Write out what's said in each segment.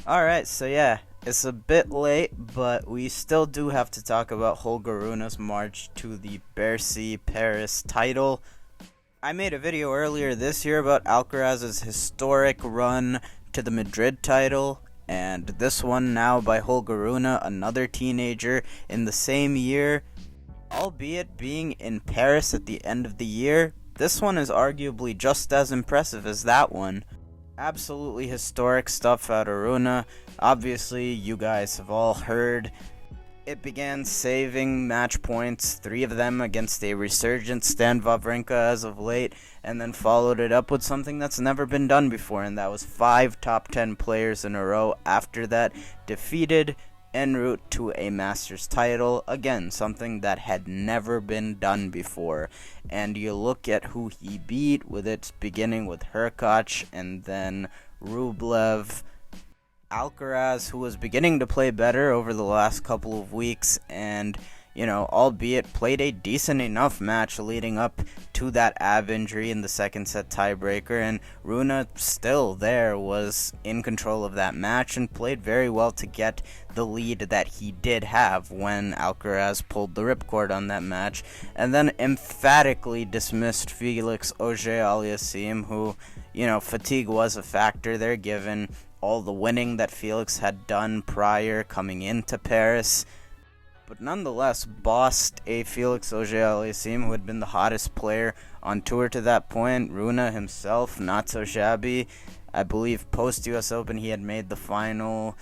Alright, so yeah, it's a bit late, but we still do have to talk about Holger Rune's march to the Bercy Paris title. I made a video earlier this year about Alcaraz's historic run to the Madrid title, and this one now by Holger Rune, another teenager in the same year. Albeit being in Paris at the end of the year, this one is arguably just as impressive as that one. Absolutely historic stuff out of Rune. Obviously, you guys have all heard. It began saving match points, 3 of them against a resurgent Stan Wawrinka as of late, and then followed it up with something that's never been done before, and that was 5 top 10 players in a row after that defeated en route to a Masters title. Again, something that had never been done before. And you look at who he beat, with it beginning with Hurkacz and then Rublev. Alcaraz, who was beginning to play better over the last couple of weeks, and albeit played a decent enough match leading up to that ab injury in the second set tiebreaker, and Rune still there was in control of that match and played very well to get the lead that he did have when Alcaraz pulled the ripcord on that match, and then emphatically dismissed Felix Auger-Aliassime, who, fatigue was a factor there given all the winning that Felix had done prior coming into Paris. But nonetheless, bossed a Felix Auger-Aliassime who had been the hottest player on tour to that point. Rune himself, not so shabby. I believe post-US Open he had made the final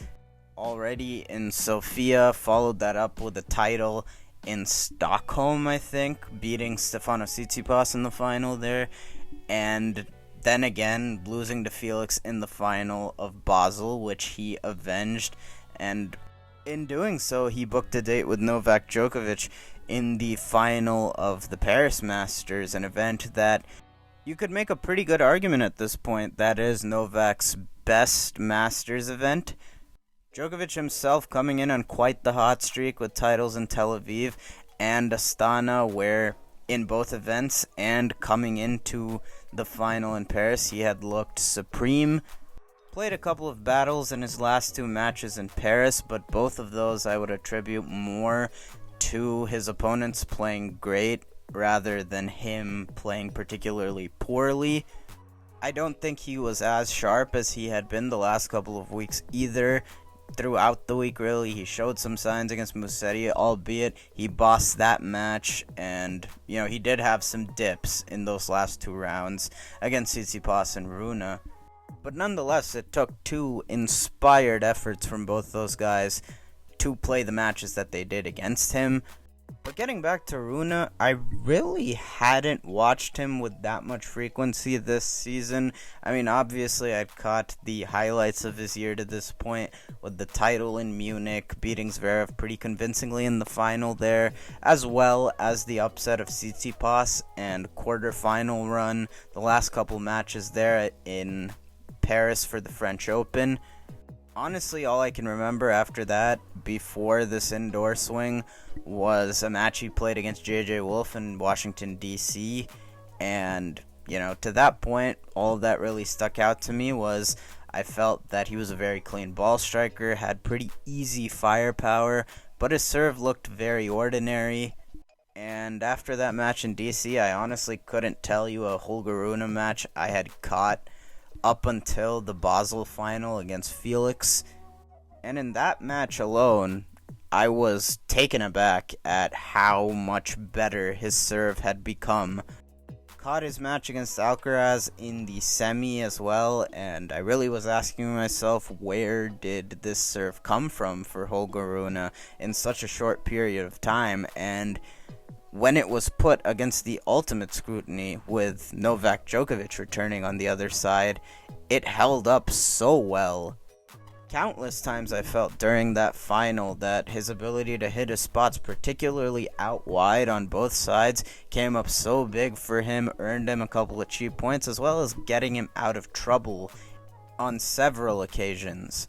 already in Sofia, followed that up with a title in Stockholm, I think, beating Stefanos Tsitsipas in the final there, and then again losing to Felix in the final of Basel, which he avenged, and in doing so, he booked a date with Novak Djokovic in the final of the Paris Masters, an event that you could make a pretty good argument at this point that is Novak's best Masters event. Djokovic himself coming in on quite the hot streak with titles in Tel Aviv and Astana, where in both events and coming into the final in Paris, he had looked supreme. Played a couple of battles in his last 2 matches in Paris, but both of those I would attribute more to his opponents playing great rather than him playing particularly poorly. I don't think he was as sharp as he had been the last couple of weeks either. Throughout the week, really, he showed some signs against Musetti, albeit he bossed that match, and, he did have some dips in those last 2 rounds against Tsitsipas and Rune. But nonetheless, it took 2 inspired efforts from both those guys to play the matches that they did against him. But getting back to Rune, I really hadn't watched him with that much frequency this season. I mean, obviously, I'd caught the highlights of his year to this point with the title in Munich, beating Zverev pretty convincingly in the final there, as well as the upset of Tsitsipas and quarterfinal run, the last couple matches there in Paris for the French Open. Honestly, all I can remember after that, before this indoor swing, was a match he played against J.J. Wolf in Washington, D.C., and, to that point, all that really stuck out to me was I felt that he was a very clean ball striker, had pretty easy firepower, but his serve looked very ordinary. And after that match in D.C., I honestly couldn't tell you a Holger Rune match I had caught up until the Basel final against Felix. And in that match alone, I was taken aback at how much better his serve had become. Caught his match against Alcaraz in the semi as well, and I really was asking myself, where did this serve come from for Holger Rune in such a short period of time? And when it was put against the ultimate scrutiny with Novak Djokovic returning on the other side, it held up so well. Countless times I felt during that final that his ability to hit his spots, particularly out wide on both sides, came up so big for him, earned him a couple of cheap points, as well as getting him out of trouble on several occasions.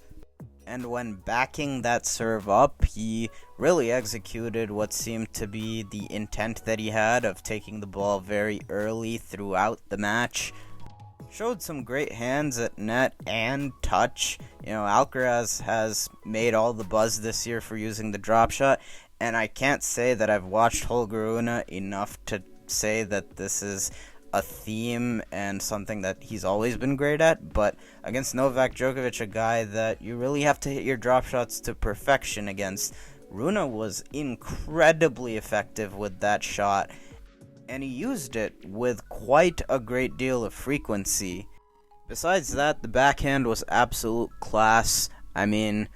And when backing that serve up, he really executed what seemed to be the intent that he had of taking the ball very early throughout the match. showed some great hands at net and touch. Alcaraz has made all the buzz this year for using the drop shot, and I can't say that I've watched Holger Rune enough to say that this is a theme and something that he's always been great at, but against Novak Djokovic, a guy that you really have to hit your drop shots to perfection against, Rune was incredibly effective with that shot, and he used it with quite a great deal of frequency. Besides that, the backhand was absolute class. I mean,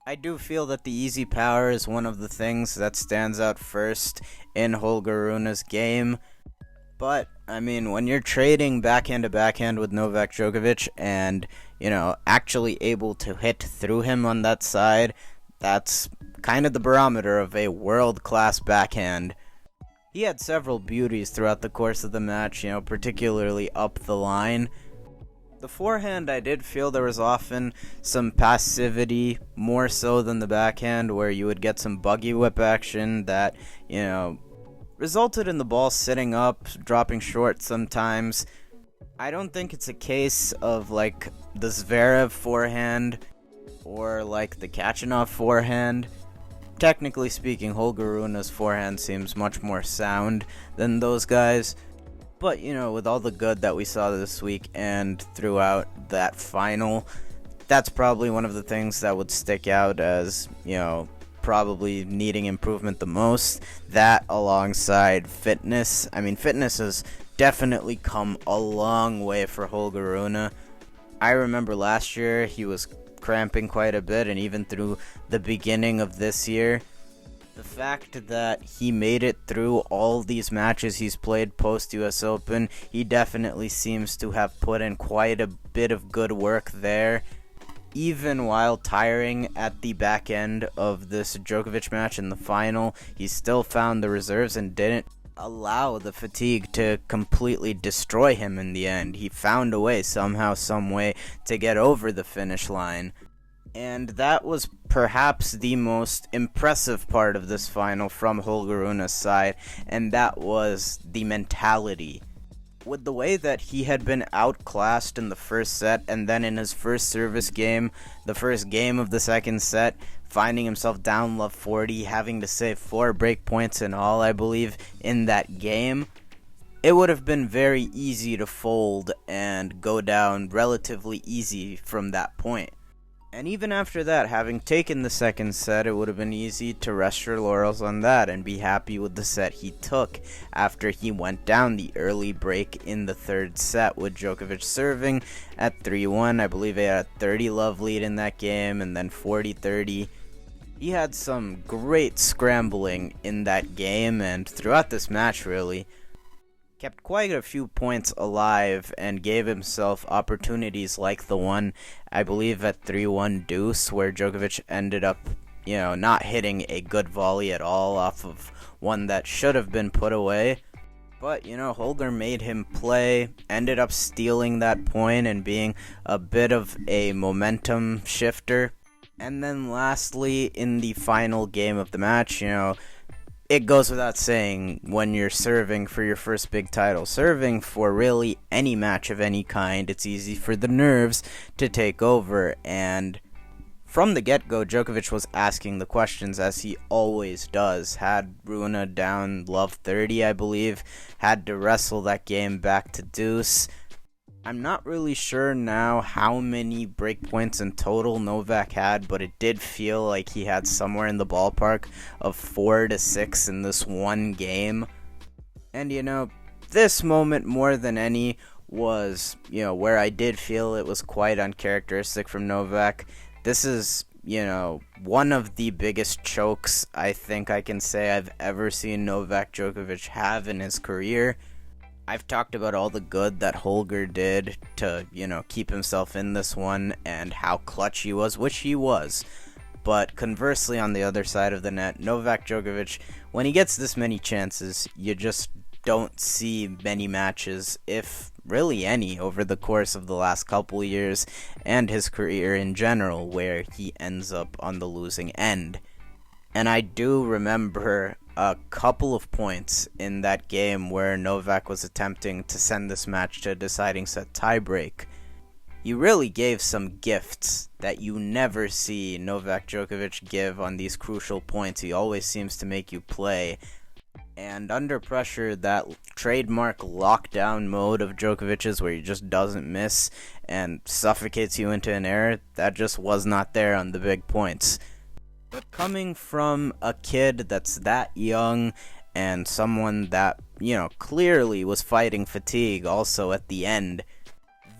I do feel that the easy power is one of the things that stands out first in Holger Rune's game. But, I mean, when you're trading backhand to backhand with Novak Djokovic and, actually able to hit through him on that side, that's kind of the barometer of a world-class backhand. He had several beauties throughout the course of the match, particularly up the line. The forehand, I did feel there was often some passivity, more so than the backhand, where you would get some buggy whip action that, resulted in the ball sitting up, dropping short sometimes. I don't think it's a case of, like, the Zverev forehand or, like, the Kachanov forehand. Technically speaking, Holger Rune's forehand seems much more sound than those guys. But, with all the good that we saw this week and throughout that final, that's probably one of the things that would stick out as, probably needing improvement the most. That alongside fitness. I mean, fitness has definitely come a long way for Holger Rune. I remember last year he was cramping quite a bit, and even through the beginning of this year. The fact that he made it through all these matches he's played post-US Open, he definitely seems to have put in quite a bit of good work there. Even while tiring at the back end of this Djokovic match in the final, he still found the reserves and didn't allow the fatigue to completely destroy him in the end. He found a way, somehow, some way, to get over the finish line. And that was perhaps the most impressive part of this final from Holger Rune's side, and that was the mentality. With the way that he had been outclassed in the first set, and then in his first service game, the first game of the second set, finding himself down love 40, having to save 4 break points in all, I believe, in that game, it would have been very easy to fold and go down relatively easy from that point. And even after that, having taken the second set, it would have been easy to rest your laurels on that and be happy with the set he took after he went down the early break in the third set with Djokovic serving at 3-1. I believe he had a 30-love lead in that game and then 40-30. He had some great scrambling in that game and throughout this match, really. Kept quite a few points alive and gave himself opportunities like the one, I believe, at 3-1 deuce, where Djokovic ended up, not hitting a good volley at all off of one that should have been put away. But, Holger made him play, ended up stealing that point and being a bit of a momentum shifter. And then lastly, in the final game of the match, it goes without saying, when you're serving for your first big title, serving for really any match of any kind, it's easy for the nerves to take over. And from the get-go, Djokovic was asking the questions, as he always does. Had Rune down love 30, I believe. Had to wrestle that game back to deuce. I'm not really sure now how many breakpoints in total Novak had, but it did feel like he had somewhere in the ballpark of 4 to 6 in this one game. And, this moment more than any was, where I did feel it was quite uncharacteristic from Novak. This is, one of the biggest chokes I think I can say I've ever seen Novak Djokovic have in his career. I've talked about all the good that Holger did to, keep himself in this one and how clutch he was, which he was. But conversely, on the other side of the net, Novak Djokovic, when he gets this many chances, you just don't see many matches, if really any, over the course of the last couple years and his career in general, where he ends up on the losing end. And I do remember a couple of points in that game where Novak was attempting to send this match to a deciding set tiebreak. He really gave some gifts that you never see Novak Djokovic give on these crucial points. He always seems to make you play. And under pressure, that trademark lockdown mode of Djokovic's where he just doesn't miss and suffocates you into an error, that just was not there on the big points. But coming from a kid that's that young and someone that, clearly was fighting fatigue also at the end,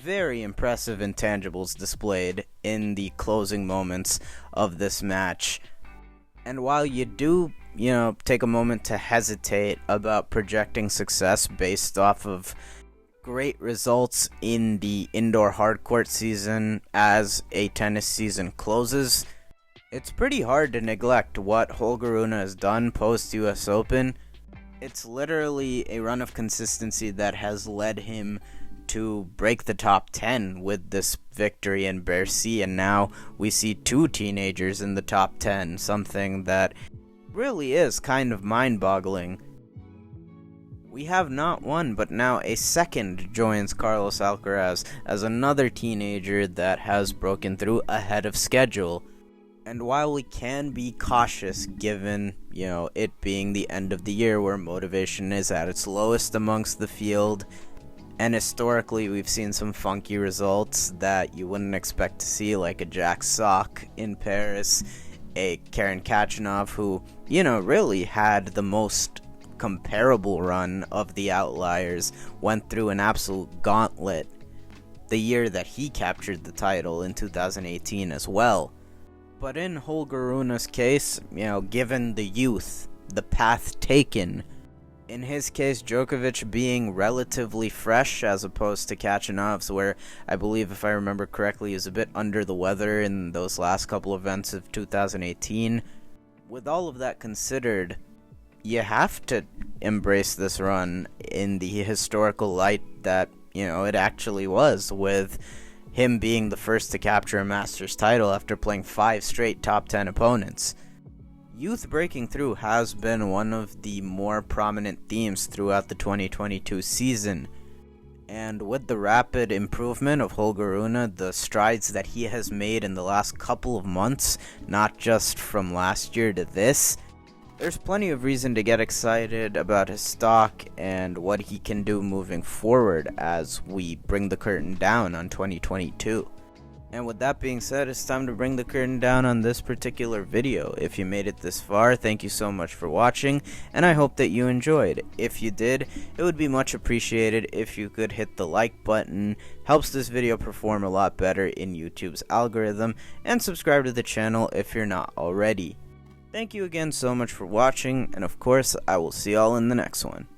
very impressive intangibles displayed in the closing moments of this match. And while you do, take a moment to hesitate about projecting success based off of great results in the indoor hardcourt season as a tennis season closes, it's pretty hard to neglect what Holger Rune has done post-US Open. It's literally a run of consistency that has led him to break the top 10 with this victory in Bercy, and now we see two teenagers in the top 10, something that really is kind of mind-boggling. We have not one, but now a second joins Carlos Alcaraz as another teenager that has broken through ahead of schedule. And while we can be cautious given, it being the end of the year where motivation is at its lowest amongst the field, and historically we've seen some funky results that you wouldn't expect to see, like a Jack Sock in Paris, a Karen Khachanov who, really had the most comparable run of the outliers, went through an absolute gauntlet the year that he captured the title in 2018 as well. But in Holger Rune's case, given the youth, the path taken, in his case, Djokovic being relatively fresh as opposed to Khachanov's, where I believe, if I remember correctly, he was a bit under the weather in those last couple events of 2018. With all of that considered, you have to embrace this run in the historical light that, it actually was, with him being the first to capture a Masters title after playing 5 straight top 10 opponents. Youth breaking through has been one of the more prominent themes throughout the 2022 season, and with the rapid improvement of Holger Rune, the strides that he has made in the last couple of months, not just from last year to this, there's plenty of reason to get excited about his stock and what he can do moving forward as we bring the curtain down on 2022. And with that being said, it's time to bring the curtain down on this particular video. If you made it this far, thank you so much for watching, and I hope that you enjoyed. If you did, it would be much appreciated if you could hit the like button. Helps this video perform a lot better in YouTube's algorithm, and subscribe to the channel if you're not already. Thank you again so much for watching, and of course, I will see y'all in the next one.